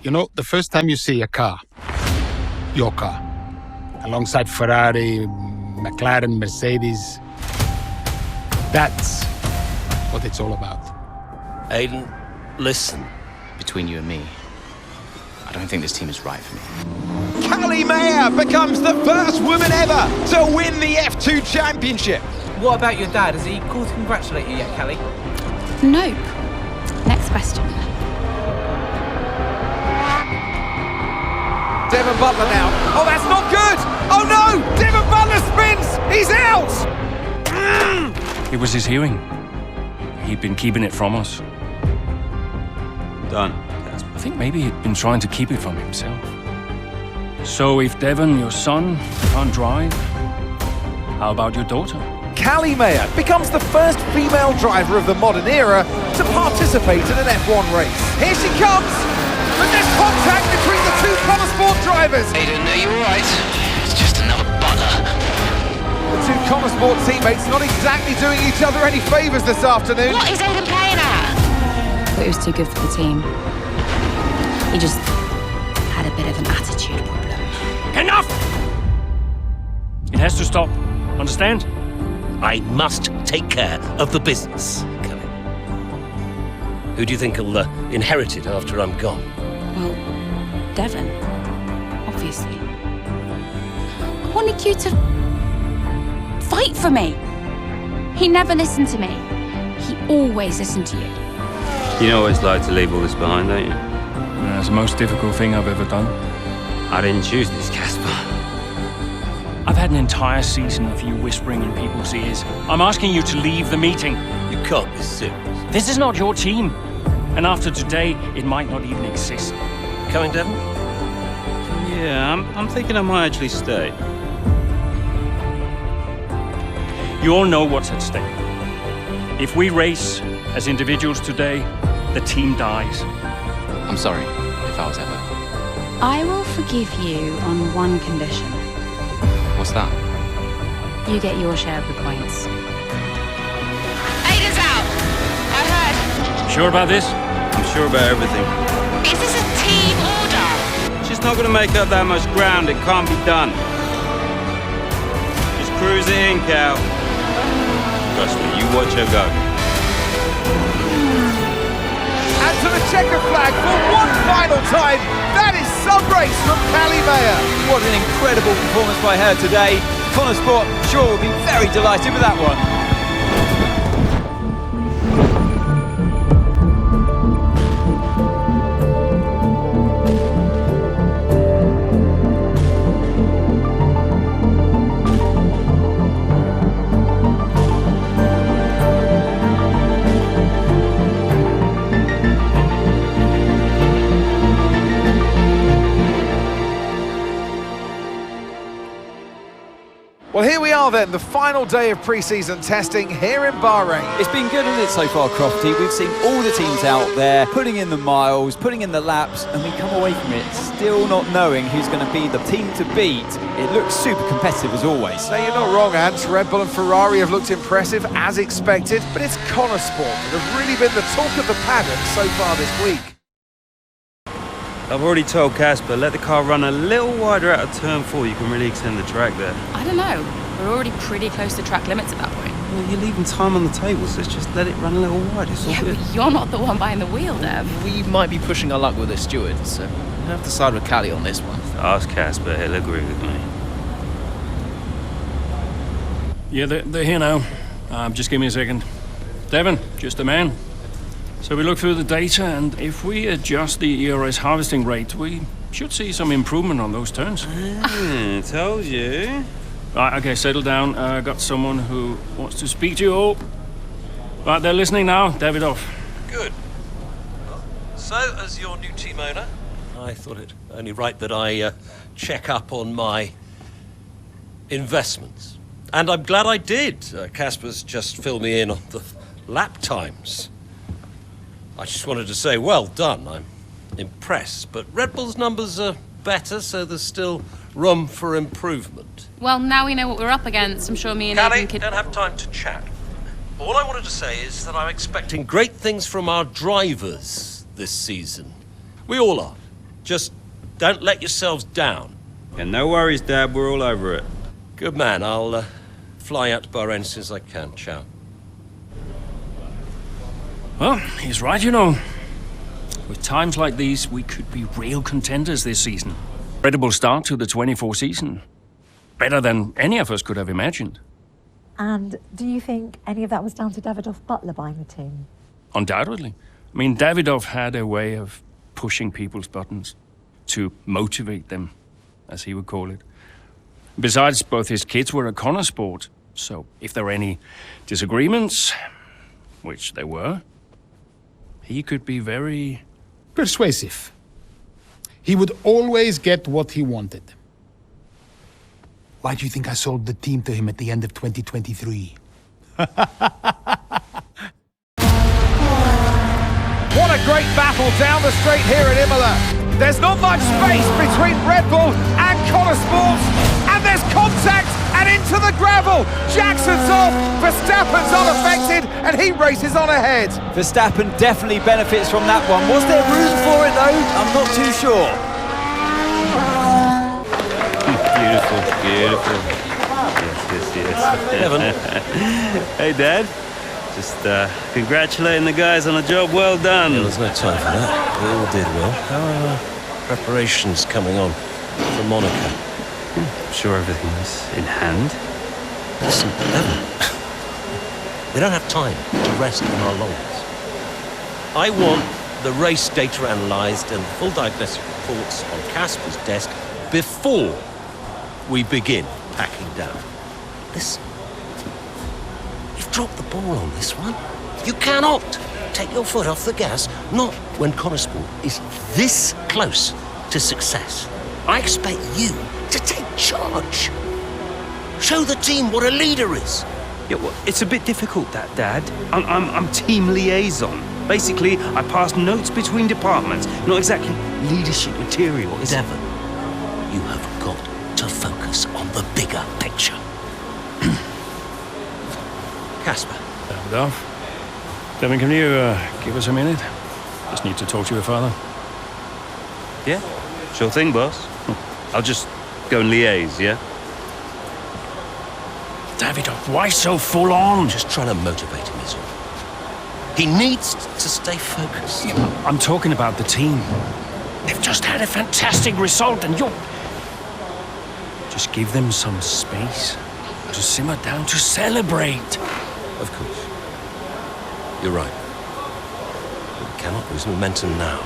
You know, the first time you see a car, your car, alongside Ferrari, McLaren, Mercedes, that's what it's all about. Aiden, listen. Between you and me, I don't think this team is right for me. Callie Mayer becomes the first woman ever to win the F2 Championship. What about your dad? Has he called to congratulate you yet, Callie? Nope. Next question. Devon Butler now. Oh, that's not good! Oh no! Devon Butler spins! He's out! It was his hearing. He'd been keeping it from us. Done. I think maybe he'd been trying to keep it from himself. So if Devon, your son, can't drive, how about your daughter? Callie Mayer becomes the first female driver of the modern era to participate in an F1 race. Here she comes! But there's contact between the two Connor Sport drivers! Aiden, are you alright? It's just another Butler. The two Connor Sport teammates not exactly doing each other any favours this afternoon. What is Aiden playing at? I thought he was too good for the team. He just had a bit of an attitude problem. Enough! It has to stop. Understand? I must take care of the business, Callie. Who do you think will inherit it after I'm gone? Well, Devon, obviously. I wanted you to fight for me. He never listened to me. He always listened to you. You know what it's like to leave all this behind, don't you? That's the most difficult thing I've ever done. I didn't choose this, Casper. I've had an entire season of you whispering in people's ears. I'm asking you to leave the meeting. You can't be serious. This is not your team. And after today, it might not even exist. Coming, Devon? Yeah, I'm thinking I might actually stay. You all know what's at stake. If we race as individuals today, the team dies. I'm sorry if I was ever. I will forgive you on one condition. What's that? You get your share of the points. Aiden's out! I heard. Sure about this? I'm sure about everything. Is this a team order? She's not gonna make up that much ground, it can't be done. Just cruise it in, Cal. Trust me, you watch her go. And to the checker flag for one final time. That is some race from Callie Mayer. What an incredible performance by her today. Connor Sport, sure, will be very delighted with that one. Well, here we are then, the final day of pre-season testing here in Bahrain. It's been good, hasn't it, so far, Crofty? We've seen all the teams out there, putting in the miles, putting in the laps, and we come away from it still not knowing who's going to be the team to beat. It looks super competitive as always. Now, you're not wrong, Ant. Red Bull and Ferrari have looked impressive, as expected, but it's Connor Sport that have really been the talk of the paddock so far this week. I've already told Casper, let the car run a little wider out of turn 4, you can really extend the track there. I don't know. We're already pretty close to track limits at that point. Well, you're leaving time on the table, so just let it run a little wide, it's all Yeah, good. but you're not the one behind the wheel, Dev. We might be pushing our luck with the stewards, so we'll have to side with Callie on this one. Ask Casper, he'll agree with me. Yeah, they're here now. Just give me a second. Devon, just a man. So we look through the data, and if we adjust the ERS harvesting rate, we should see some improvement on those turns. Told you. Right, okay, settle down. Got someone who wants to speak to you all. Right, they're listening now. Davidoff. Good. So, as your new team owner, I thought it only right that I check up on my investments. And I'm glad I did. Casper's just filled me in on the lap times. I just wanted to say, well done. I'm impressed. But Red Bull's numbers are better, so there's still room for improvement. Well, now we know what we're up against. I'm sure me and Callie, Aiden could... don't have time to chat. All I wanted to say is that I'm expecting great things from our drivers this season. We all are. Just don't let yourselves down. Yeah, no worries, Dad. We're all over it. Good man. I'll fly out to Bahrain as soon as I can. Ciao. Well, he's right, you know. With times like these, we could be real contenders this season. Incredible start to the 24 season. Better than any of us could have imagined. And do you think any of that was down to Davidoff Butler buying the team? Undoubtedly. I mean, Davidoff had a way of pushing people's buttons to motivate them, as he would call it. Besides, both his kids were at Connor Sport, so if there were any disagreements, which there were, he could be very persuasive. He would always get what he wanted. Why do you think I sold the team to him at the end of 2023? What a great battle down the straight here at Imola. There's not much space between Red Bull and Connor Sports, and there's contact and into the gravel. Jackson's off, Verstappen's unaffected, and he races on ahead. Verstappen definitely benefits from that one. Was there room for it though? I'm not too sure. Beautiful, beautiful. Yes. Devon. Hey, Dad. Just congratulating the guys on a job well done. Yeah, there's no time for that. We all did well. How are preparations coming on for Monaco? I'm sure everything's in hand. Listen, Devon. We don't have time to rest on our laurels. I want the race data analysed and full diagnostic reports on Casper's desk before we begin packing down. Listen, you've dropped the ball on this one. You cannot take your foot off the gas, not when Connor Sport is this close to success. I expect you to take charge. Show the team what a leader is. Yeah, well, it's a bit difficult, that, Dad. I'm team liaison. Basically, I pass notes between departments, not exactly leadership material. Devon, you have got to focus on the bigger picture. Casper. Davidoff. Devon, can you give us a minute? Just need to talk to your father. Yeah, sure thing, boss. I'll just go and liaise, yeah? Davidoff, why so full on? Just trying to motivate him is all. He needs to stay focused. I'm talking about the team. They've just had a fantastic result and you're... Just give them some space to simmer down, to celebrate. Of course. You're right. We cannot lose momentum now,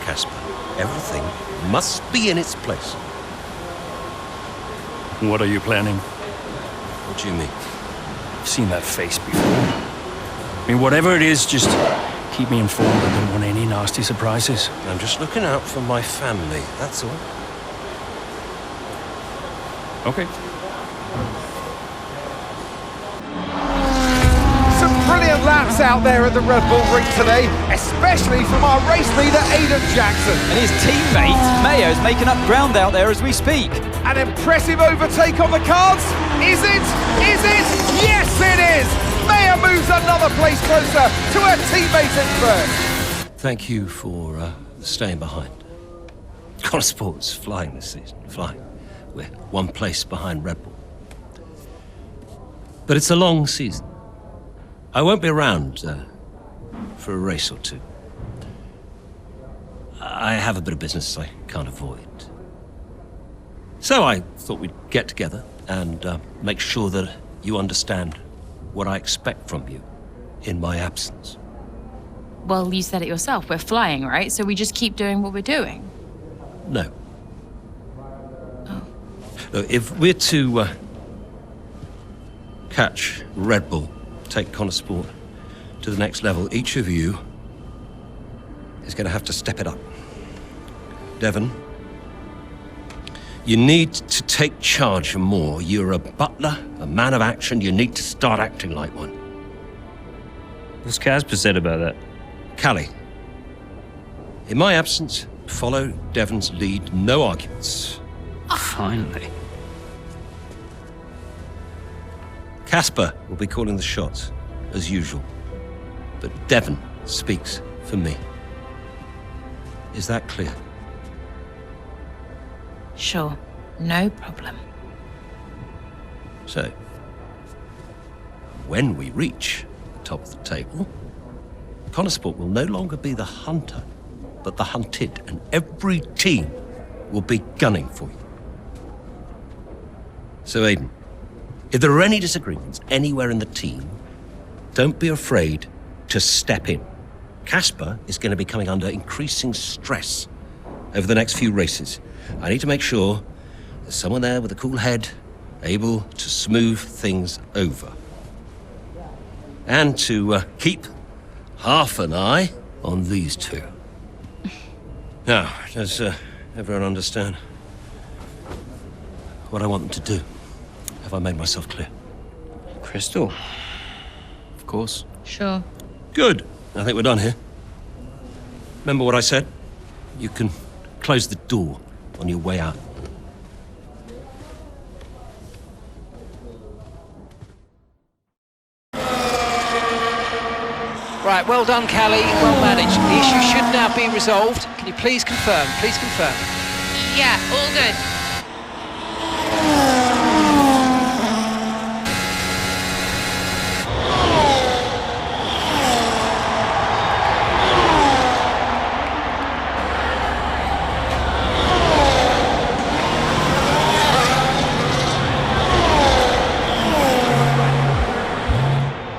Casper. Everything must be in its place. What are you planning? What do you mean? I've seen that face before. I mean, whatever it is, just keep me informed. I don't want any nasty surprises. I'm just looking out for my family, that's all. Okay. Some brilliant laps out there at the Red Bull ring today, especially from our race leader, Aiden Jackson. And his teammate, Mayo's making up ground out there as we speak. An impressive overtake on the cards. Is it? Is it? Yes, it is! Mayo moves another place closer to her teammate in first. Thank you for staying behind. Connor Sport's flying this season, flying. We're one place behind Red Bull. But it's a long season. I won't be around for a race or two. I have a bit of business I can't avoid. So I thought we'd get together and make sure that you understand what I expect from you in my absence. Well, you said it yourself. We're flying, right? So we just keep doing what we're doing. No. Look, if we're to catch Red Bull, take Connor Sport to the next level, each of you is going to have to step it up. Devon, you need to take charge more. You're a butler, a man of action. You need to start acting like one. What's Casper said about that? Callie, in my absence, follow Devon's lead. No arguments. Finally. Casper will be calling the shots, as usual. But Devon speaks for me. Is that clear? Sure, no problem. So, when we reach the top of the table, Connorsport will no longer be the hunter, but the hunted, and every team will be gunning for you. So, Aiden, if there are any disagreements anywhere in the team, don't be afraid to step in. Casper is going to be coming under increasing stress over the next few races. I need to make sure there's someone there with a cool head, able to smooth things over. And to keep half an eye on these two. Now, does everyone understand what I want them to do? Have I made myself clear? Crystal. Of course. Sure. Good. I think we're done here. Remember what I said? You can close the door on your way out. Right, well done, Callie. Well managed. The issue should now be resolved. Can you please confirm? Please confirm. Yeah, all good.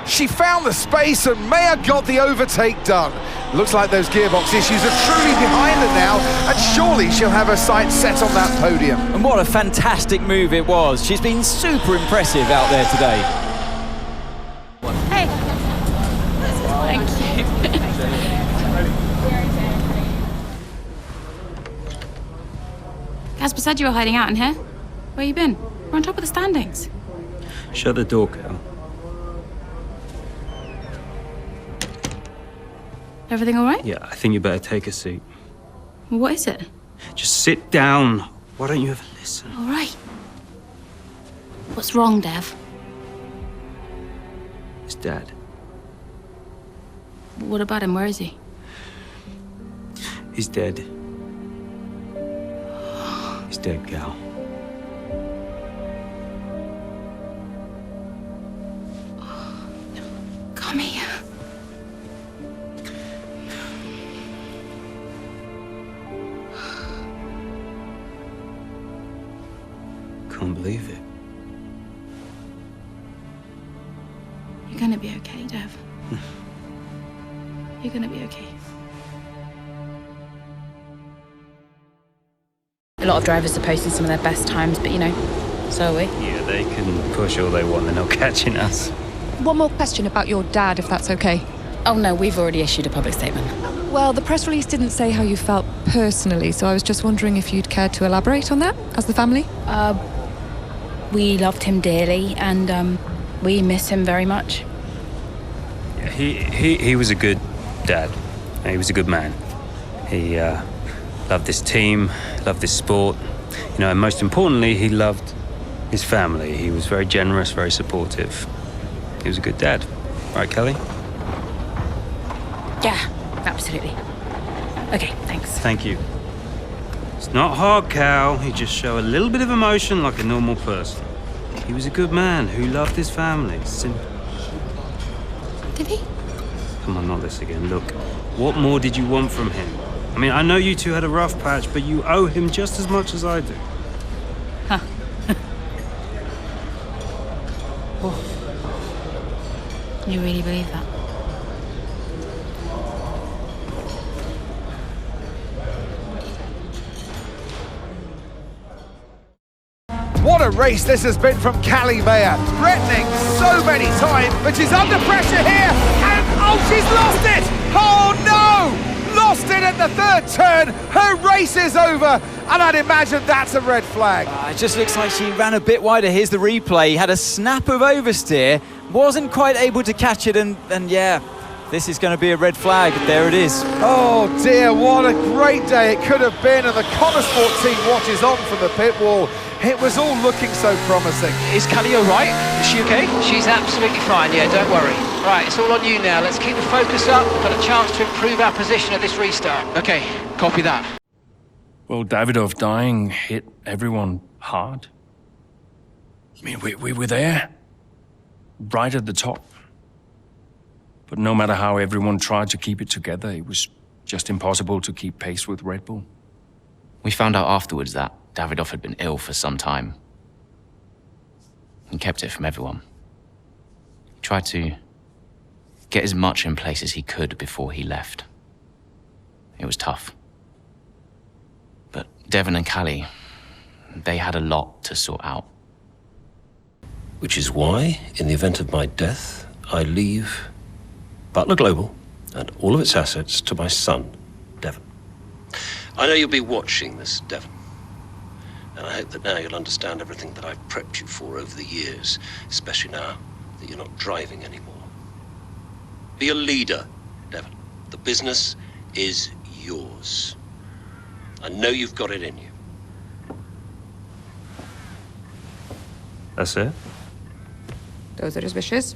She found the space and Maya got the overtake done. Looks like those gearbox issues are truly behind her now, and surely she'll have her sights set on that podium. And what a fantastic move it was. She's been super impressive out there today. Hey. Thank you. Casper said you were hiding out in here. Where you been? We're on top of the standings. Shut the door, Cal. Everything all right? Yeah, I think you better take a seat. Well, what is it? Just sit down. Why don't you ever listen? All right. What's wrong, Dev? It's Dad. What about him? Where is he? He's dead. He's dead, Cal. Come here. Can't believe it. You're gonna be okay, Dev. You're gonna be okay. A lot of drivers are posting some of their best times, but you know, so are we. Yeah, they can push all they want, they're not catching us. One more question about your dad, if that's okay. Oh no, we've already issued a public statement. Well, the press release didn't say how you felt personally, so I was just wondering if you'd care to elaborate on that, as the family? We loved him dearly, and we miss him very much. Yeah, he was a good dad. He was a good man. He loved this team, loved this sport, you know, and most importantly, he loved his family. He was very generous, very supportive. He was a good dad. Right, Kelly? Yeah, absolutely. Okay, thanks. Thank you. It's not hard, Cal. You just show a little bit of emotion like a normal person. He was a good man who loved his family. Simple. Did he? Come on, not this again. Look, what more did you want from him? I mean, I know you two had a rough patch, but you owe him just as much as I do. Huh. You really believe that? What a race this has been from Callie Mayer. Threatening so many times, but she's under pressure here. And oh, she's lost it! Oh no! Lost it at the third turn. Her race is over. And I'd imagine that's a red flag. It just looks like she ran a bit wider. Here's the replay. Had a snap of oversteer. Wasn't quite able to catch it. And yeah, this is going to be a red flag. There it is. Oh dear, what a great day it could have been. And the Connorsport team watches on from the pit wall. It was all looking so promising. Is Callie all right? Is she okay? She's absolutely fine, yeah, don't worry. Right, it's all on you now. Let's keep the focus up. We've got a chance to improve our position at this restart. Okay, copy that. Well, Davidoff dying hit everyone hard. I mean, we were there, right at the top. But no matter how everyone tried to keep it together, it was just impossible to keep pace with Red Bull. We found out afterwards that Davidoff had been ill for some time. He kept it from everyone. He tried to get as much in place as he could before he left. It was tough. But Devon and Callie, they had a lot to sort out. Which is why, in the event of my death, I leave Butler Global and all of its assets to my son, Devon. I know you'll be watching this, Devon. And I hope that now you'll understand everything that I've prepped you for over the years, especially now that you're not driving anymore. Be a leader, Devon. The business is yours. I know you've got it in you. That's it? Those are his wishes.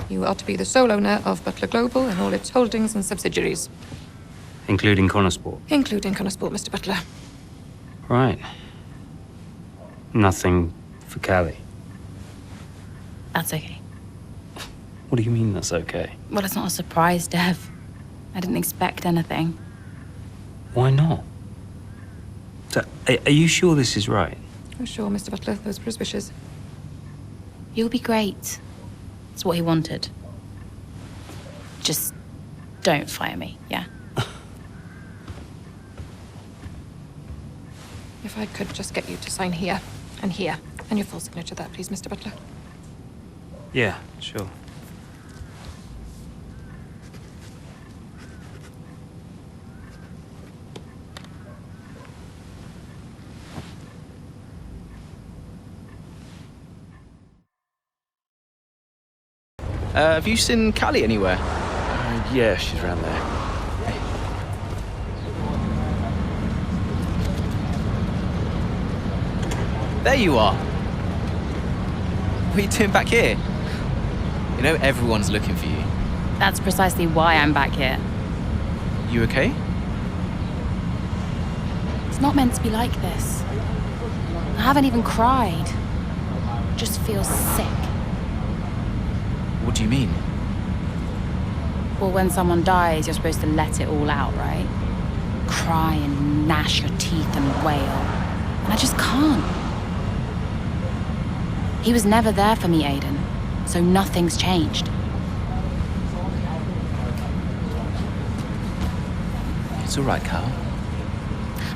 You are to be the sole owner of Butler Global and all its holdings and subsidiaries. Including Connorsport? Including Connorsport, Mr. Butler. Right. Nothing for Callie? That's okay. What do you mean that's okay? Well, it's not a surprise, Dev. I didn't expect anything. Why not? So, are you sure this is right? I'm sure, Mr. Butler. Those were his wishes. You'll be great. It's what he wanted. Just don't fire me, yeah? If I could just get you to sign here, and your full signature there, please, Mr. Butler. Yeah, sure. Have you seen Callie anywhere? Yeah, she's around there. There you are. What are you doing back here? You know everyone's looking for you. That's precisely why I'm back here. You okay? It's not meant to be like this. I haven't even cried. Just feel sick. What do you mean? Well, when someone dies, you're supposed to let it all out, right? Cry and gnash your teeth and wail. And I just can't. He was never there for me, Aiden, so nothing's changed. It's all right, Cal.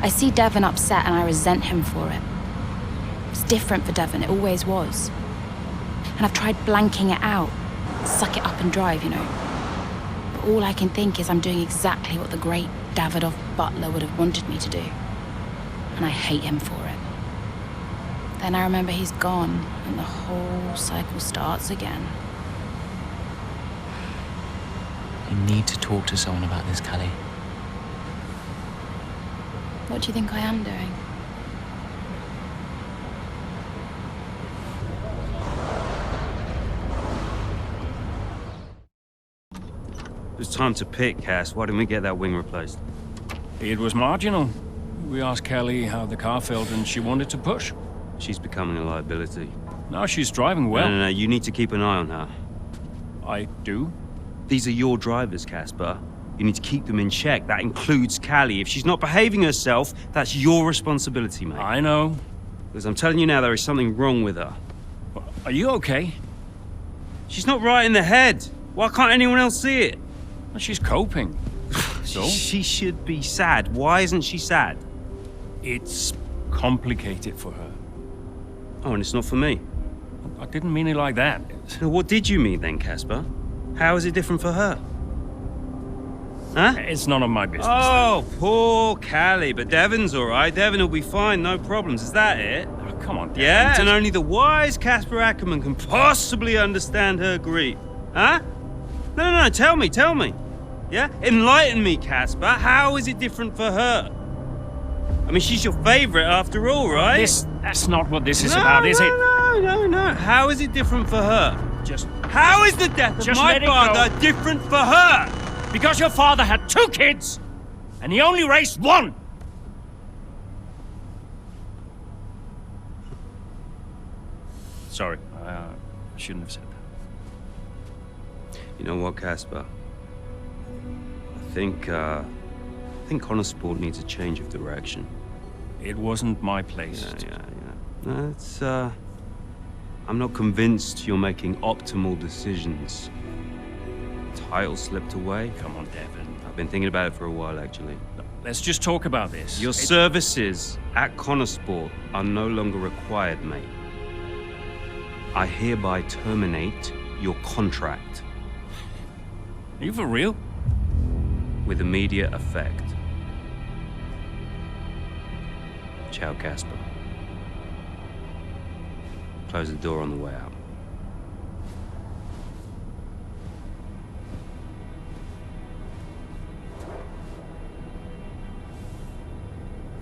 I see Devon upset and I resent him for it. It's different for Devon, it always was. And I've tried blanking it out. Suck it up and drive, you know. But all I can think is I'm doing exactly what the great Davidoff Butler would have wanted me to do. And I hate him for it. Then I remember he's gone, and the whole cycle starts again. You need to talk to someone about this, Callie. What do you think I am doing? It's time to pick, Cass. Why didn't we get that wing replaced? It was marginal. We asked Callie how the car felt and she wanted to push. She's becoming a liability. Now she's driving well. No, you need to keep an eye on her. I do? These are your drivers, Casper. You need to keep them in check. That includes Callie. If she's not behaving herself, that's your responsibility, mate. I know. Because I'm telling you now, there is something wrong with her. Are you okay? She's not right in the head. Why can't anyone else see it? Well, she's coping. So? She should be sad. Why isn't she sad? It's complicated for her. Oh, and it's not for me. I didn't mean it like that. Now, what did you mean then, Casper? How is it different for her? Huh? It's none of my business. Oh, poor Callie. But Devon's all right. Devon will be fine, no problems. Is that it? Oh, come on, Devon. Yeah, and only the wise Casper Ackerman can possibly understand her grief. Huh? No, tell me. Yeah? Enlighten me, Casper. How is it different for her? I mean, she's your favorite after all, right? That's not what this is about, is it? No. How is it different for her? How is the death of my father different for her? Because your father had 2 kids, and he only raised 1. Sorry, I shouldn't have said that. You know what, Casper? I think Connor Sport needs a change of direction. It wasn't my place. Yeah. No, it's, I'm not convinced you're making optimal decisions. Title slipped away. Come on, Devin. I've been thinking about it for a while, actually. Let's just talk about this. Your services at Connor Sport are no longer required, mate. I hereby terminate your contract. Are you for real? With immediate effect. Ciao, Casper. Close the door on the way out.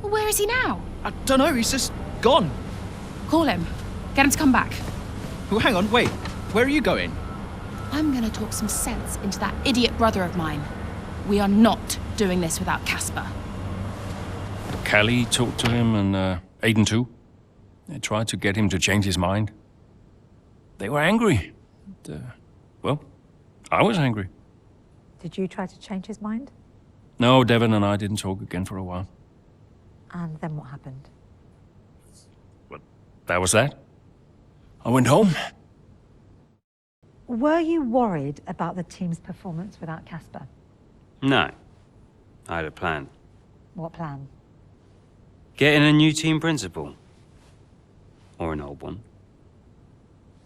Well, where is he now? I don't know, he's just gone. Call him. Get him to come back. Oh, hang on, wait. Where are you going? I'm gonna talk some sense into that idiot brother of mine. We are not doing this without Casper. Callie talked to him and Aiden too. They tried to get him to change his mind. They were angry. Well, I was angry. Did you try to change his mind? No, Devin and I didn't talk again for a while. And then what happened? That was that. I went home. Were you worried about the team's performance without Casper? No. I had a plan. What plan? Getting a new team principal. Or an old one.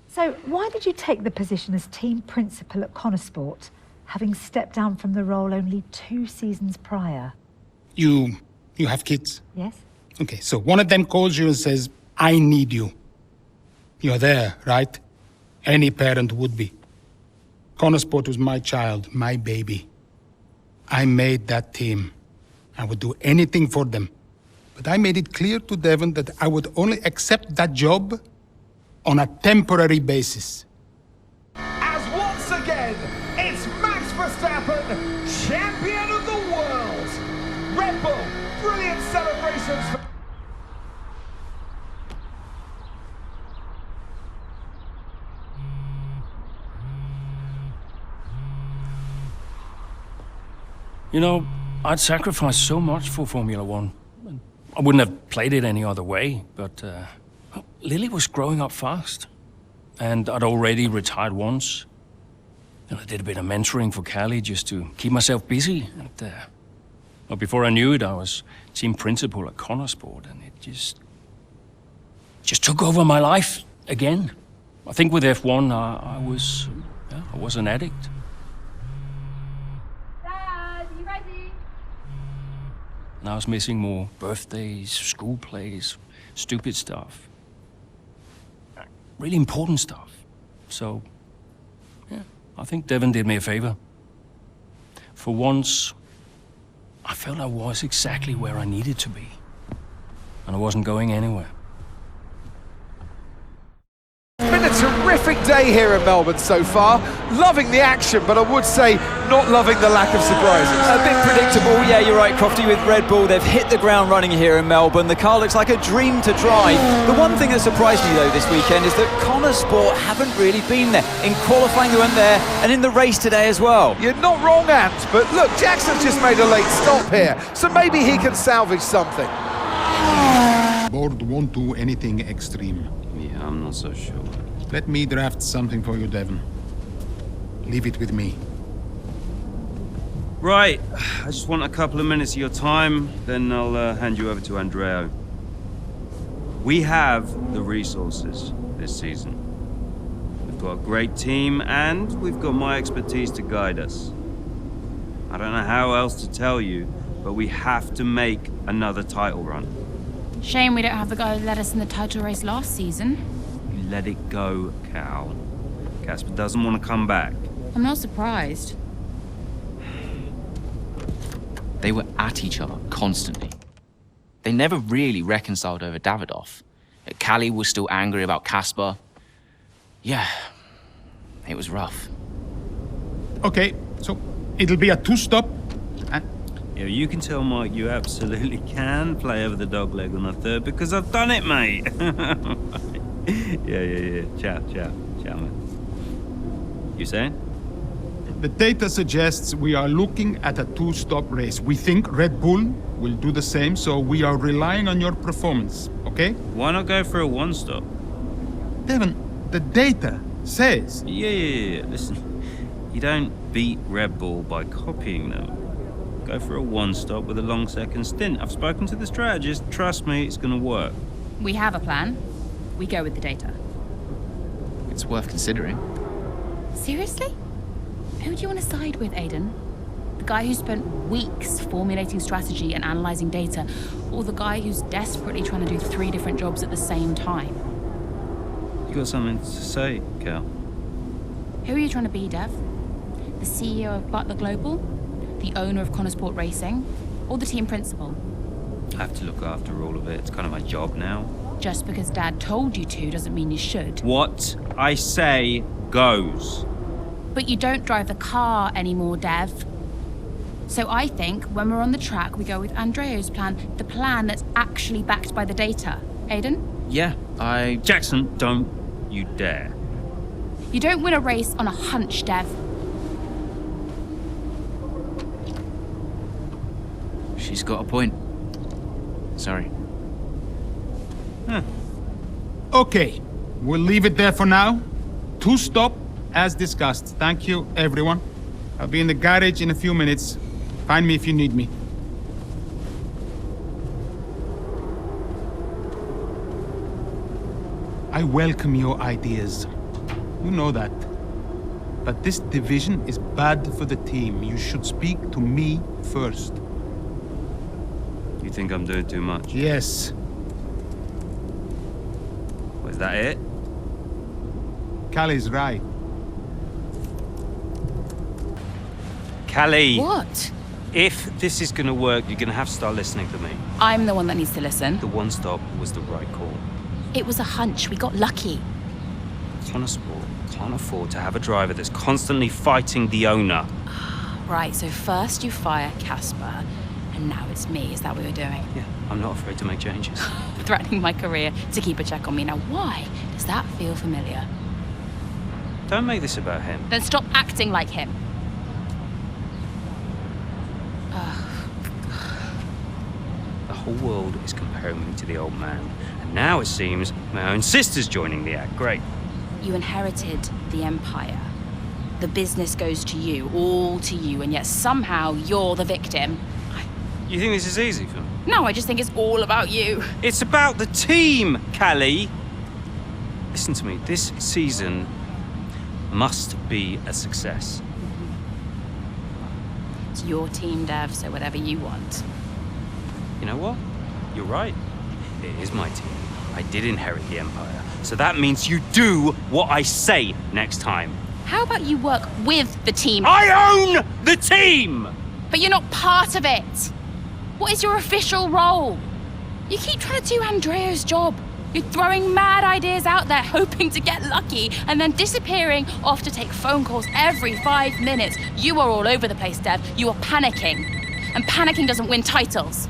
So why did you take the position as team principal at Connor Sport, having stepped down from the role only 2 seasons prior? You have kids? Yes. Okay, so one of them calls you and says, I need you. You're there, right? Any parent would be. Connor Sport was my child, my baby. I made that team. I would do anything for them. But I made it clear to Devon that I would only accept that job on a temporary basis. As once again, it's Max Verstappen, champion of the world. Red Bull, brilliant celebrations for... You know, I'd sacrificed so much for Formula One. I wouldn't have played it any other way, but Lily was growing up fast. And I'd already retired once. And I did a bit of mentoring for Callie just to keep myself busy. And well, before I knew it, I was team principal at Connor Sport, and it just took over my life again. I think with F1, I was an addict. And I was missing more birthdays, school plays, stupid stuff. Really important stuff. So, yeah, I think Devon did me a favor. For once, I felt I was exactly where I needed to be. And I wasn't going anywhere. It's been a terrific day here in Melbourne so far. Loving the action, but I would say not loving the lack of surprises. A bit predictable, yeah, you're right, Crofty, with Red Bull. They've hit the ground running here in Melbourne. The car looks like a dream to drive. The one thing that surprised me, though, this weekend is that Connor Sport haven't really been there. In qualifying, they went there, and in the race today as well. You're not wrong, Ant, but look, Jackson's just made a late stop here, so maybe he can salvage something. Board won't do anything extreme. Yeah, I'm not so sure. Let me draft something for you, Devon. Leave it with me. Right, I just want a couple of minutes of your time, then I'll hand you over to Andrea. We have the resources this season. We've got a great team, and we've got my expertise to guide us. I don't know how else to tell you, but we have to make another title run. Shame we don't have the guy who led us in the title race last season. You let it go, Cal. Casper doesn't want to come back. I'm not surprised. They were at each other constantly. They never really reconciled over Davidoff. Callie was still angry about Casper. Yeah, it was rough. Okay, so it'll be a 2-stop. Yeah, you can tell Mike you absolutely can play over the dogleg on a third because I've done it, mate. Yeah. Ciao, man. You saying? The data suggests we are looking at a two-stop race. We think Red Bull will do the same, so we are relying on your performance, okay? Why not go for a one-stop? Devon, the data says... Yeah. Listen, you don't beat Red Bull by copying them. Go for a one-stop with a long second stint. I've spoken to the strategist. Trust me, it's gonna work. We have a plan. We go with the data. It's worth considering. Seriously? Who do you want to side with, Aiden? The guy who spent weeks formulating strategy and analysing data, or the guy who's desperately trying to do 3 different jobs at the same time? You got something to say, Cal? Who are you trying to be, Dev? The CEO of Butler Global? The owner of Connorsport Racing? Or the team principal? I have to look after all of it. It's kind of my job now. Just because Dad told you to doesn't mean you should. What I say goes. But you don't drive the car anymore, Dev. So I think when we're on the track, we go with Andreo's plan, the plan that's actually backed by the data. Aiden? Yeah, Jackson, don't you dare. You don't win a race on a hunch, Dev. She's got a point. Sorry. Okay, we'll leave it there for now. Two-stop, as discussed. Thank you, everyone. I'll be in the garage in a few minutes. Find me if you need me. I welcome your ideas. You know that. But this division is bad for the team. You should speak to me first. You think I'm doing too much? Yes. Was that it? Callie's right. Callie! What? If this is gonna work, you're gonna have to start listening to me. I'm the one that needs to listen. The one stop was the right call. It was a hunch. We got lucky. Connorsport can't afford to have a driver that's constantly fighting the owner. Right, so first you fire Casper, and now it's me. Is that what you're doing? Yeah, I'm not afraid to make changes. Threatening my career to keep a check on me. Now, why does that feel familiar? Don't make this about him. Then stop acting like him. The whole world is comparing me to the old man. And now it seems my own sister's joining the act. Great. You inherited the empire. The business goes to you, all to you, and yet somehow you're the victim. You think this is easy for me? No, I just think it's all about you. It's about the team, Callie. Listen to me. This season must be a success. It's your team, Dev, so whatever you want. You know what? You're right. It is my team. I did inherit the empire. So that means you do what I say next time. How about you work with the team? I own the team! But you're not part of it. What is your official role? You keep trying to do Andreo's job. You're throwing mad ideas out there, hoping to get lucky, and then disappearing off to take phone calls every 5 minutes. You are all over the place, Dev. You are panicking. And panicking doesn't win titles.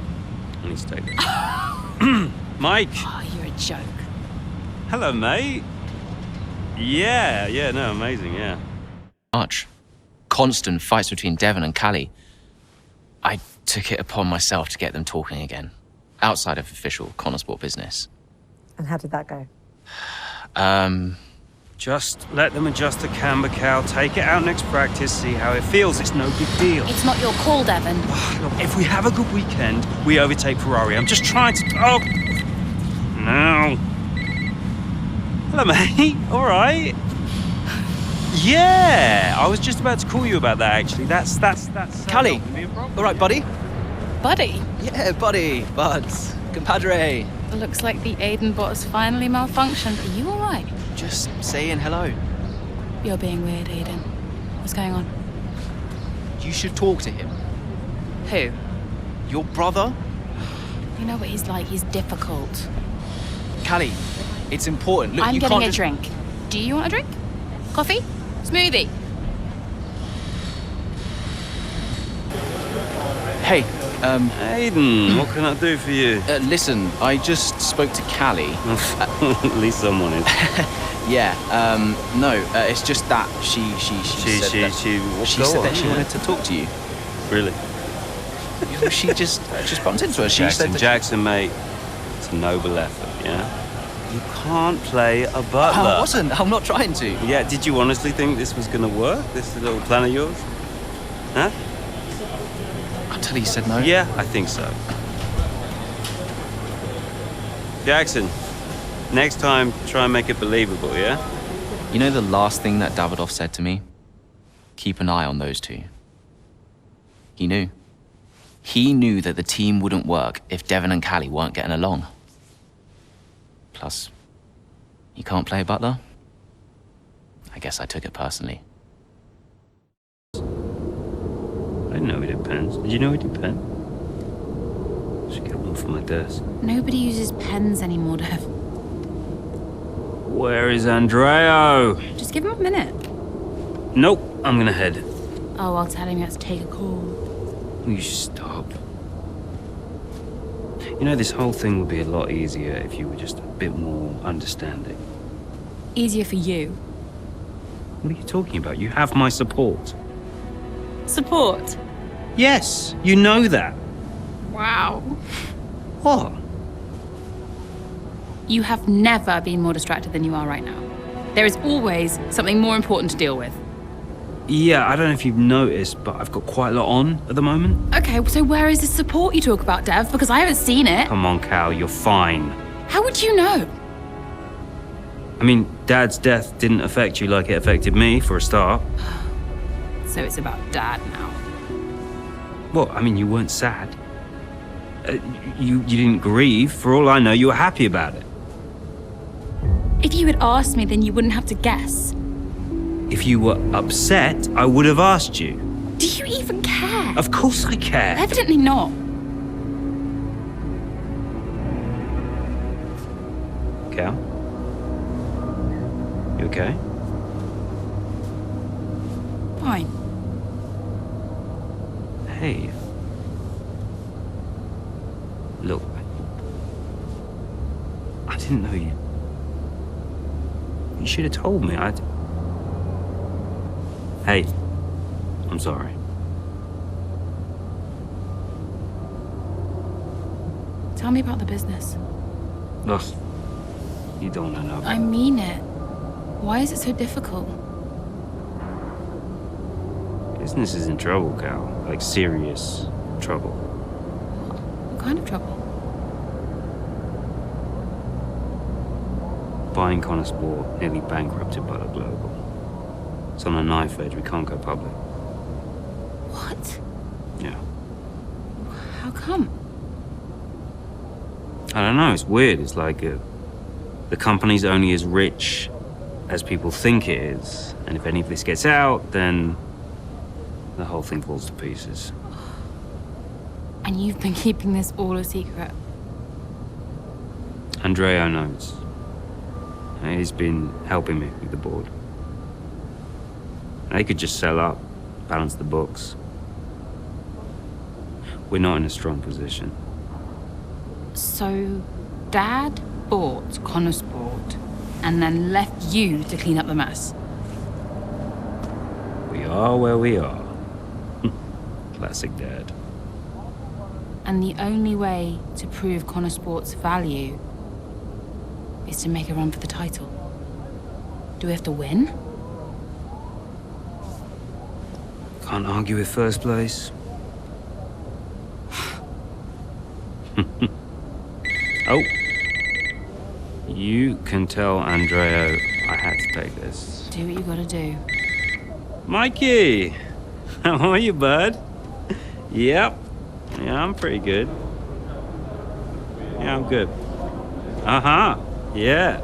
I need to take this. Mike! Oh, you're a joke. Hello, mate. Yeah, no, amazing, yeah. Much. Constant fights between Devon and Callie. I took it upon myself to get them talking again, outside of official Connorsport business. And how did that go? Just let them adjust the camber, Cal. Take it out next practice, see how it feels. It's no big deal. It's not your call, Devon. Look, if we have a good weekend, we overtake Ferrari. I'm just trying to... Oh! No. Hello, mate. All right. Yeah, I was just about to call you about that, actually. That's Callie, all right, buddy? Buddy? Yeah, buddy, buds, compadre. It looks like the Aiden bot has finally malfunctioned. Are you all right? Just saying hello. You're being weird, Aiden. What's going on? You should talk to him. Who? Your brother? You know what he's like. He's difficult. Callie, it's important. Look, I'm you getting can't a just... drink. Do you want a drink? Coffee? Smoothie? Hey, Hayden, what can I do for you? Listen, I just spoke to Callie. At least someone is. Yeah, no, it's just that she said that she wanted to talk to you. Really? She just bumped into her. She said that Jackson, mate, it's a noble effort, yeah? You can't play a butler. I wasn't. I'm not trying to. Yeah, did you honestly think this was gonna work? This little plan of yours? Huh? Until he said no. Yeah, I think so. Jackson, next time, try and make it believable, yeah? You know the last thing that Davidoff said to me? Keep an eye on those two. He knew. He knew that the team wouldn't work if Devon and Callie weren't getting along. Plus, you can't play butler? I guess I took it personally. I didn't know he did pens. Did you know he did pen? Should get one for my desk. Nobody uses pens anymore, Dev. Where is Andreo? Just give him a minute. Nope, I'm gonna head. Oh, I'll tell him you have to take a call. You stop. You know, this whole thing would be a lot easier if you were just a bit more understanding. Easier for you. What are you talking about? You have my support. Support? Yes, you know that. Wow. What? You have never been more distracted than you are right now. There is always something more important to deal with. Yeah, I don't know if you've noticed, but I've got quite a lot on at the moment. Okay, so where is the support you talk about, Dev? Because I haven't seen it. Come on, Cal, you're fine. How would you know? I mean, Dad's death didn't affect you like it affected me, for a start. So it's about Dad now. Well, I mean, you weren't sad. You didn't grieve. For all I know, you were happy about it. If you had asked me, then you wouldn't have to guess. If you were upset, I would have asked you. Do you even care? Of course I care. Evidently not. Cal? You okay? Fine. Hey. Look. I didn't know you. You should have told me. Hey. I'm sorry. Tell me about the business. Ugh. You don't want to know. I mean it. Why is it so difficult? Business is in trouble, Cal. Like, serious trouble. What kind of trouble? Buying Connor Sport nearly bankrupted Butler Global. It's on a knife edge. We can't go public. What? Yeah. How come? I don't know. It's weird. It's like the company's only as rich as people think it is. And if any of this gets out, then the whole thing falls to pieces. And you've been keeping this all a secret? Andreo knows. He's been helping me with the board. They could just sell up, balance the books. We're not in a strong position. So, Dad bought Connor Sport and then left you to clean up the mess? We are where we are. Classic Dad. And the only way to prove Connor Sport's value is to make a run for the title. Do we have to win? Can't argue with first place. Oh. You can tell Andreo I had to take this. Do what you gotta do. Mikey! How are you, bud? Yep. Yeah, I'm pretty good. Yeah, I'm good. Uh-huh. Yeah.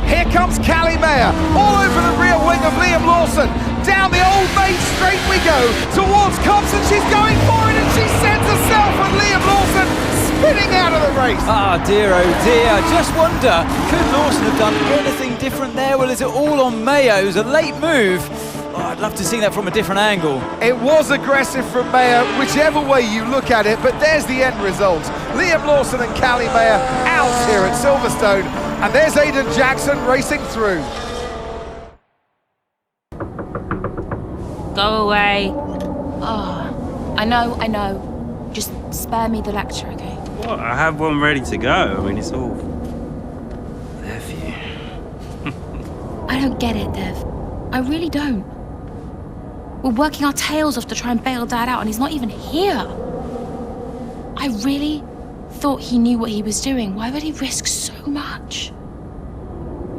Here comes Callie Mayer, all over the rear wing of Liam Lawson. Down the Old Maid Straight we go, towards Cobbs, and she's going for it, and she sends herself with Liam Lawson spinning out of the race. Ah, dear, oh dear. I just wonder, could Lawson have done anything different there? Well, is it all on Mayo? It was a late move. I'd love to see that from a different angle. It was aggressive from Mayer, whichever way you look at it, but there's the end result. Liam Lawson and Callie Mayer out here at Silverstone, and there's Aiden Jackson racing through. Go away. Oh, I know. Just spare me the lecture, okay? What? I have one ready to go. I mean, it's all there for you. I don't get it, Dev. I really don't. We're working our tails off to try and bail Dad out, and he's not even here. I really thought he knew what he was doing. Why would he risk so much?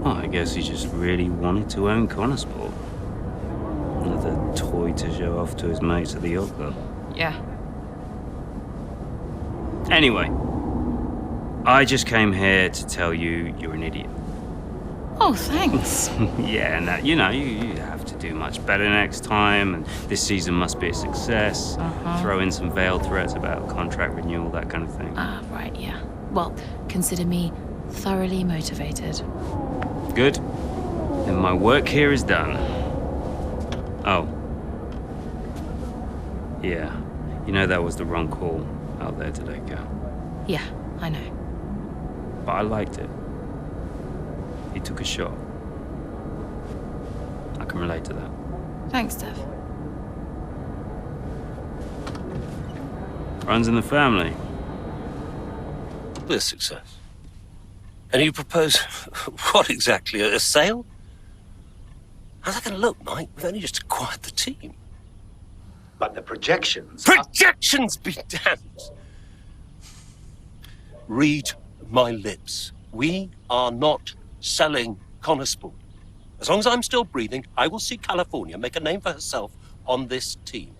Well, I guess he just really wanted to own Connorsport. Another toy to show off to his mates at the yacht club. Yeah. Anyway, I just came here to tell you you're an idiot. Oh, thanks. Yeah, and that, you have to do much better next time, and this season must be a success. Throw in some veiled threats about contract renewal, that kind of thing. Right, yeah. Well, consider me thoroughly motivated. Good. Then my work here is done. Oh. Yeah. That was the wrong call out there today, Cal. Yeah, I know. But I liked it. He took a shot. I can relate to that. Thanks, Dev. Runs in the family. A success. And you propose what exactly? A sale? How's that going to look, Mike? We've only just acquired the team. But the projections... Projections be damned! Read my lips. We are not selling Connorsport. As long as I'm still breathing, I will see California make a name for herself on this team.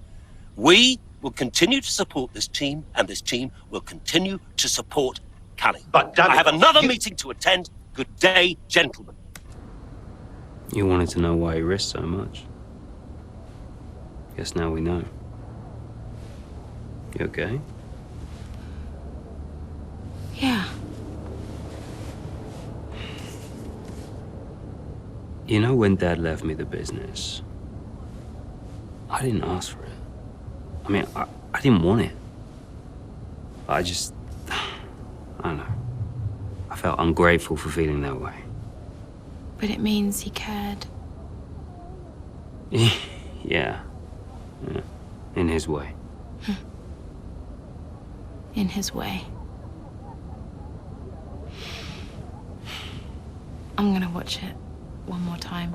We will continue to support this team, and this team will continue to support Callie. But, David, I have another meeting to attend. Good day, gentlemen. You wanted to know why he risked so much. Guess now we know. You okay? Yeah. When Dad left me the business, I didn't ask for it. I mean, I didn't want it. I don't know. I felt ungrateful for feeling that way. But it means he cared. Yeah. In his way. In his way. I'm gonna watch it one more time.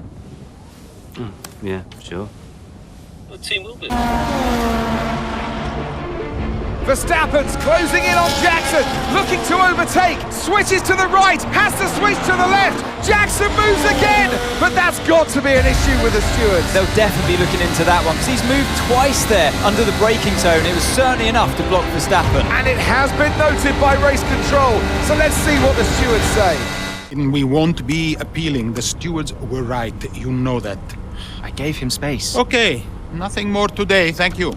Yeah, sure. The team will be. Verstappen's closing in on Jackson, looking to overtake, switches to the right, has to switch to the left, Jackson moves again, but that's got to be an issue with the stewards. They'll definitely be looking into that one, because he's moved twice there under the braking zone. It was certainly enough to block Verstappen. And it has been noted by race control, so let's see what the stewards say. We won't be appealing. The stewards were right. You know that. I gave him space. Okay, nothing more today, thank you.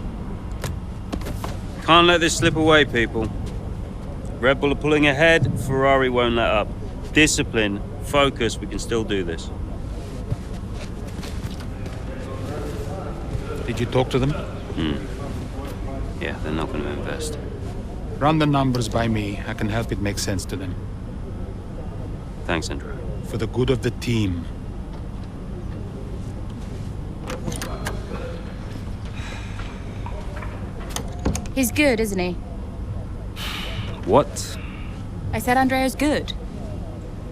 Can't let this slip away, people. Red Bull are pulling ahead, Ferrari won't let up. Discipline, focus, we can still do this. Did you talk to them? Yeah, they're not going to invest. Run the numbers by me. I can help it make sense to them. Thanks, Andrew. For the good of the team. He's good, isn't he? What? I said Andrea's good.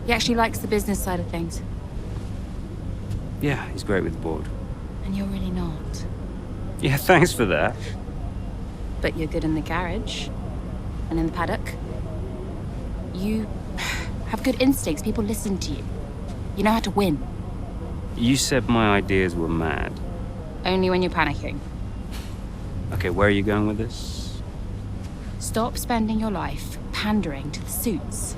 He actually likes the business side of things. Yeah, he's great with the board. And you're really not. Yeah, thanks for that. But you're good in the garage. And in the paddock. You have good instincts. People listen to you. You know how to win. You said my ideas were mad. Only when you're panicking. Okay, where are you going with this? Stop spending your life pandering to the suits.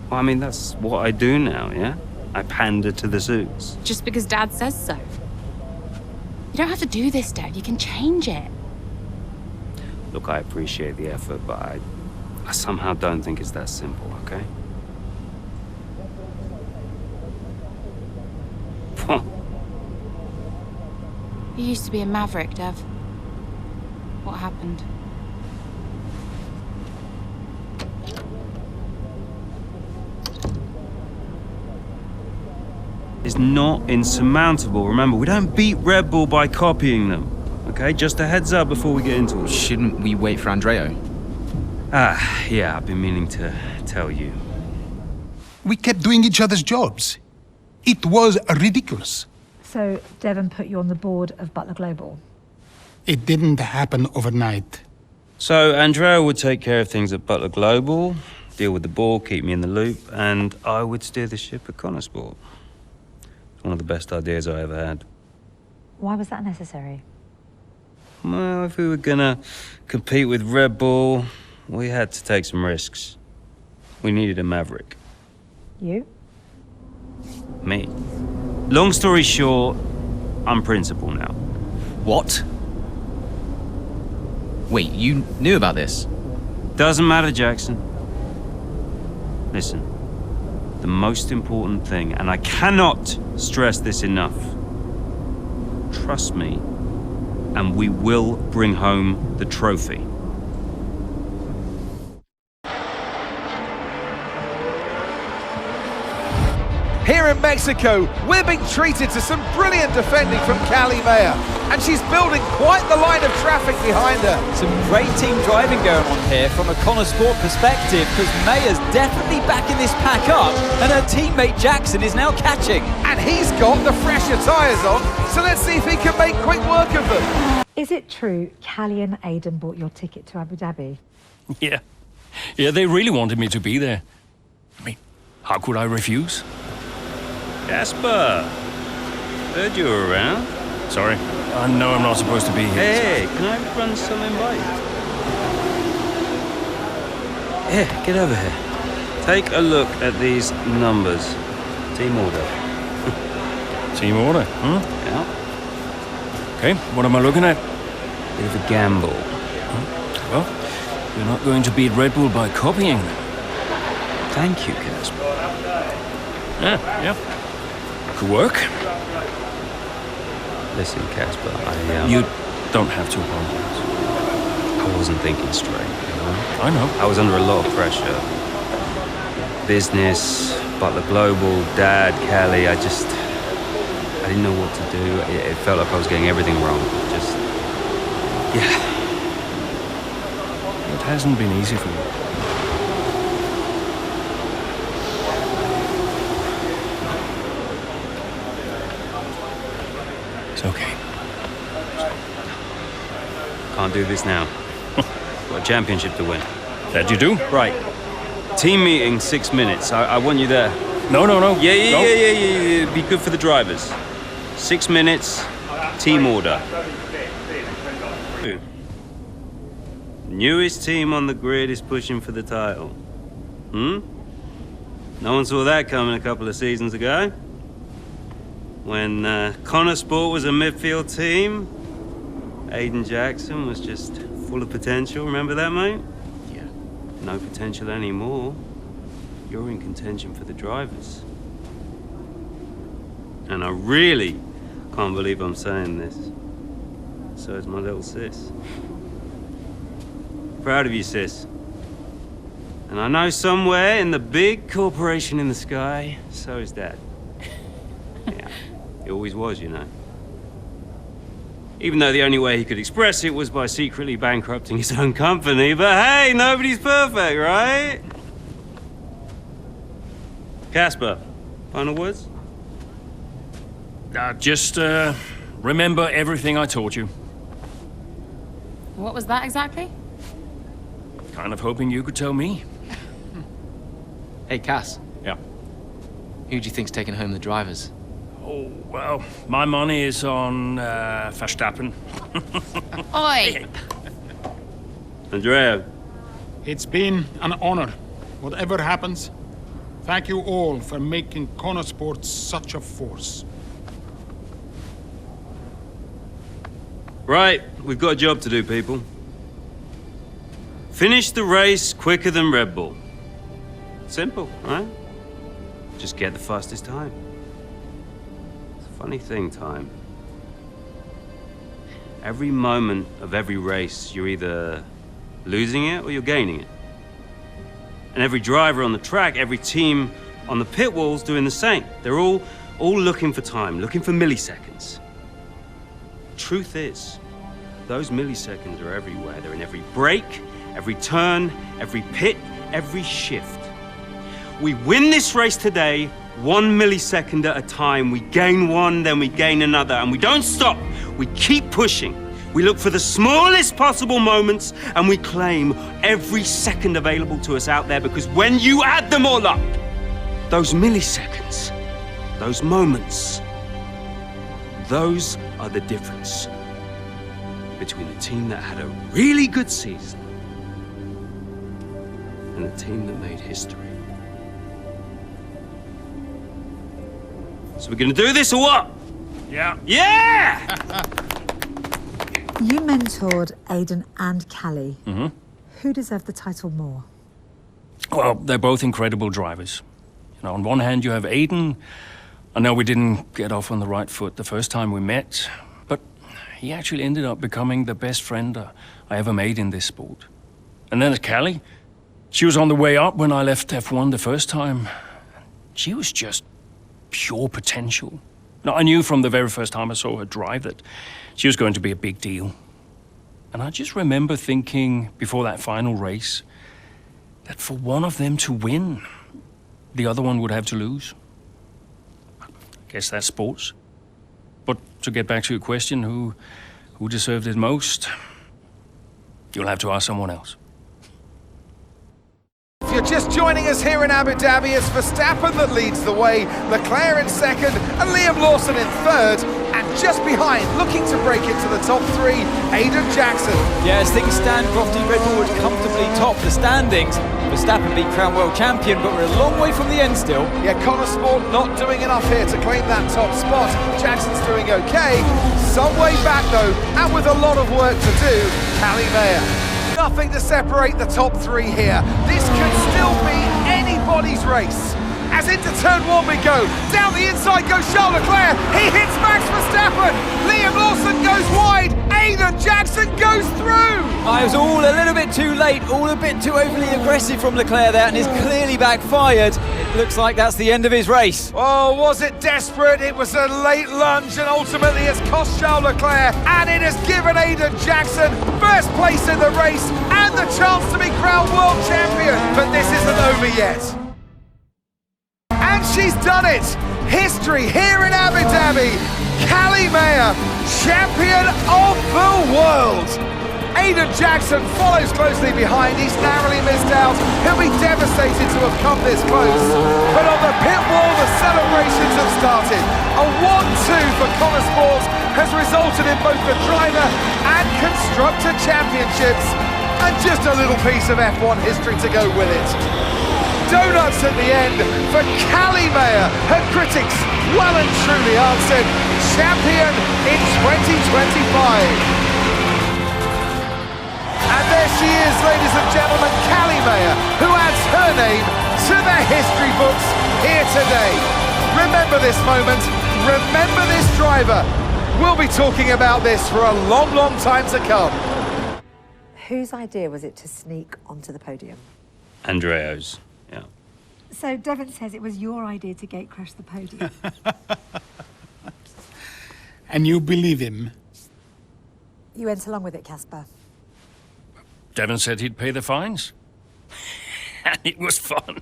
Well, I mean, that's what I do now, yeah? I pander to the suits. Just because Dad says so. You don't have to do this, Dad. You can change it. Look, I appreciate the effort, but I somehow don't think it's that simple, okay? You used to be a maverick, Dev. What happened? Is not insurmountable. Remember, we don't beat Red Bull by copying them. Okay, just a heads up before we get into it. Shouldn't we wait for Andreo? Yeah, I've been meaning to tell you. We kept doing each other's jobs. It was ridiculous. So Devon put you on the board of Butler Global. It didn't happen overnight. So, Andrea would take care of things at Butler Global, deal with the ball, keep me in the loop, and I would steer the ship at Connorsport. It's one of the best ideas I ever had. Why was that necessary? Well, if we were gonna compete with Red Bull, we had to take some risks. We needed a maverick. You? Me. Long story short, I'm principal now. What? Wait, you knew about this? Doesn't matter, Jackson. Listen, the most important thing, and I cannot stress this enough, trust me, and we will bring home the trophy. Here in Mexico, we're being treated to some brilliant defending from Callie Mayer, and she's building quite the line of traffic behind her. Some great team driving going on here from a Connorsport perspective, because Mayer's definitely backing this pack up, and her teammate Jackson is now catching. And he's got the fresher tyres on, so let's see if he can make quick work of them. Is it true Callie and Aidan bought your ticket to Abu Dhabi? Yeah. Yeah, they really wanted me to be there. I mean, how could I refuse? Jasper, heard you were around. Sorry, I know I'm not supposed to be here. Hey, can I run something by you? Here, get over here. Take a look at these numbers. Team order. Team order, Yeah. Okay, what am I looking at? Bit of a gamble. Well, you're not going to beat Red Bull by copying them. Thank you, Casper. Yeah. Could work. Listen, Casper, You don't have to apologize. I wasn't thinking straight, you know? I know. I was under a lot of pressure. Business, Butler Global, Dad, Callie, I didn't know what to do. It felt like I was getting everything wrong. Yeah. It hasn't been easy for you. It's okay. Can't do this now. Got a championship to win. That you do? Right. Team meeting, 6 minutes. I want you there. No. Yeah. Be good for the drivers. 6 minutes, team order. Newest team on the grid is pushing for the title. No one saw that coming a couple of seasons ago. When Connorsport was a midfield team, Aidan Jackson was just full of potential. Remember that, mate? Yeah. No potential anymore. You're in contention for the drivers. And I really can't believe I'm saying this. So is my little sis. Proud of you, sis. And I know somewhere in the big corporation in the sky, so is Dad. Yeah, he always was, you know. Even though the only way he could express it was by secretly bankrupting his own company. But hey, nobody's perfect, right? Casper, final words? Just remember everything I taught you. What was that exactly? Kind of hoping you could tell me. Hey, Cass. Yeah. Who do you think's taking home the drivers? Oh, well, my money is on Verstappen. Oi! Andrea. It's been an honor. Whatever happens, thank you all for making Connorsport such a force. Right, we've got a job to do, people. Finish the race quicker than Red Bull. Simple, right? Just get the fastest time. It's a funny thing, time. Every moment of every race, you're either losing it or you're gaining it. And every driver on the track, every team on the pit walls doing the same. They're all looking for time, looking for milliseconds. Truth is, those milliseconds are everywhere. They're in every brake, every turn, every pit, every shift. We win this race today, 1 millisecond at a time. We gain one, then we gain another, and we don't stop. We keep pushing. We look for the smallest possible moments, and we claim every second available to us out there, because when you add them all up, those milliseconds, those moments, those are the difference between the team that had a really good season and the team that made history. So we're gonna do this or what? Yeah. Yeah! You mentored Aidan and Callie. Mm-hmm. Who deserved the title more? Well, they're both incredible drivers. You know, on one hand, you have Aidan. I know we didn't get off on the right foot the first time we met, but he actually ended up becoming the best friend I ever made in this sport. And then there's Callie. She was on the way up when I left F1 the first time. She was just pure potential. Now, I knew from the very first time I saw her drive that she was going to be a big deal. And I just remember thinking before that final race that for one of them to win, the other one would have to lose. I guess that's sports. But to get back to your question, who deserved it most? You'll have to ask someone else. If you're just joining us here in Abu Dhabi, it's Verstappen that leads the way, Leclerc in second, and Liam Lawson in third. And just behind, looking to break into the top three, Aidan Jackson. Yeah, as things stand, Crofty, Red Bull would comfortably top the standings. Verstappen beat crown world champion, but we're a long way from the end still. Yeah, Connor Sport not doing enough here to claim that top spot. Jackson's doing okay. Some way back though, and with a lot of work to do, Callie Mayer. Nothing to separate the top three here. This could still be anybody's race. As into turn one we go. Down the inside goes Charles Leclerc. He hits Max Verstappen. Liam Lawson goes wide. Aidan Jackson goes through. I was all a little bit too late, all a bit too overly aggressive from Leclerc there, and it's clearly backfired. It looks like that's the end of his race. Oh, was it desperate? It was a late lunge, and ultimately it's cost Charles Leclerc, and it has given Aidan Jackson first place in the race and the chance to be crowned world champion. But this isn't over yet. And she's done it! History here in Abu Dhabi. Callie Mayer, champion of the world. Aidan Jackson follows closely behind. He's narrowly missed out. He'll be devastated to have come this close. But on the pit wall, the celebrations have started. A 1-2 for Connor Sport has resulted in both the driver and constructor championships. And just a little piece of F1 history to go with it. Donuts at the end for Callie Mayer. Her critics well and truly answered champion in 2025. And there she is, ladies and gentlemen, Callie Mayer, who adds her name to the history books here today. Remember this moment, remember this driver. We'll be talking about this for a long, long time to come. Whose idea was it to sneak onto the podium? Andreo's, yeah. So Devon says it was your idea to gate crash the podium. And you believe him? You went along with it, Casper. Devon said he'd pay the fines. And it was fun.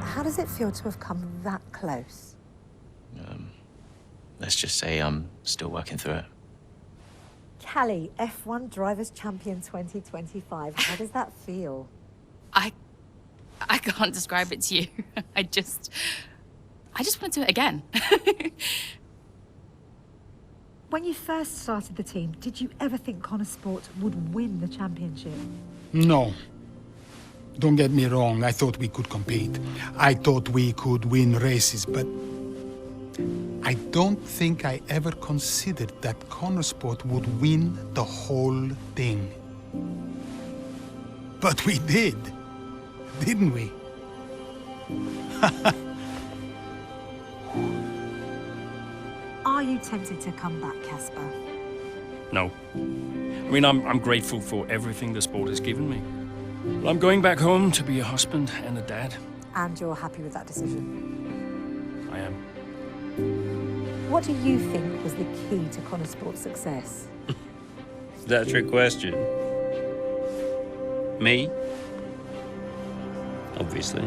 How does it feel to have come that close? Let's just say I'm still working through it. Callie, F1 Drivers' Champion 2025. How does that feel? I can't describe it to you. I just want to do it again. When you first started the team, did you ever think Connor Sport would win the championship? No. Don't get me wrong, I thought we could compete. I thought we could win races, but I don't think I ever considered that Connor Sport would win the whole thing. But we did, didn't we? Are you tempted to come back, Casper? No. I mean, I'm grateful for everything the sport has given me. But I'm going back home to be a husband and a dad. And you're happy with that decision? I am. What do you think was the key to Connor Sport's success? Is that a trick question? Me? Obviously.